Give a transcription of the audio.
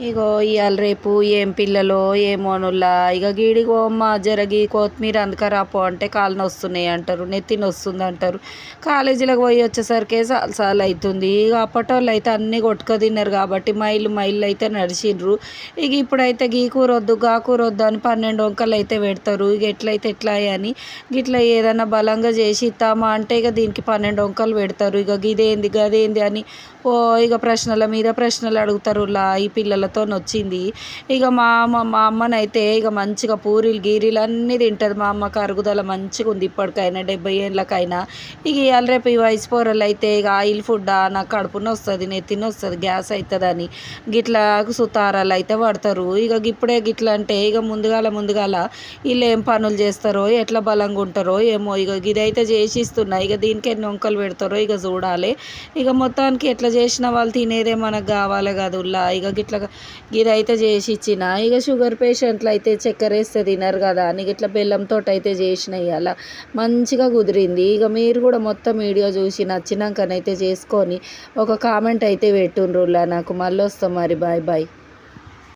ఇగో ఇవాళ రేపు ఏం పిల్లలో ఏమోనుల్లా ఇక గీడిగో అమ్మ జరగి కొత్తిమీర అందుకరాపో అంటే కాళ్ళు నొస్తున్నాయి అంటారు, నెత్తి నొస్తుంది అంటారు. కాలేజీలకు పోయి వచ్చేసరికి సాలు అవుతుంది. ఇక అప్పటోళ్ళు అయితే అన్నీ కొట్టుక తిన్నారు కాబట్టి మైళ్ళు అయితే నడిచిండ్రు. ఇక ఇప్పుడైతే గీ కూర వద్దు గా కూర వద్దు అని 12 వంకలు అయితే పెడతారు. ఇక ఎట్లయితే ఎట్లా అని గిట్లా ఏదైనా బలంగా చేసి ఇస్తామా అంటే ఇక దీనికి 12 వంకలు పెడతారు. ఇక గిదేంది గదేంది అని ఇక ప్రశ్నల మీద ప్రశ్నలు అడుగుతారు. ఈ పిల్లలతో వచ్చింది. ఇక మా అమ్మనైతే ఇక మంచిగా పూరీలు గీరీలు అన్నీ తింటుంది. మా అమ్మకి అరుగుదల మంచిగా ఉంది ఇప్పటికైనా 70 ఏళ్ళకైనా. ఇక ఇవాళ రేపు ఈ వయసు పోరలు అయితే ఇక ఆయిల్ ఫుడ్ నాకు కడుపున వస్తుంది, నెత్తిన వస్తుంది, గ్యాస్ అవుతుందని గిట్లా సుతారాలు అయితే పడతారు. ఇక ఇప్పుడే గిట్లా అంటే ఇక ముందుగాల వీళ్ళు ఏం పనులు చేస్తారో ఎట్లా బలంగా ఉంటారో ఏమో. ఇక ఇదైతే చేసి ఇస్తున్నా. ఇక దీనికి ఎన్ని వంకలు పెడతారో ఇక చూడాలి. ఇక మొత్తానికి ఎట్లా చేసిన వాళ్ళు తినేదే మనకు కావాలి కదుల్లా. ఇక గిట్లా ఇదైతే చేసి ఇచ్చిన. ఇక షుగర్ పేషెంట్లు అయితే చక్కెర వేస్తే తినరు కదా అని ఇట్లా బెల్లంతో అయితే చేసిన. ఇవాళ మంచిగా కుదిరింది. ఇక మీరు కూడా మొత్తం వీడియో చూసి నచ్చినాకనైతే చేసుకొని ఒక కామెంట్ అయితే పెట్టుండ్రులా. నాకు మళ్ళీ వస్తాం మరి. Bye bye.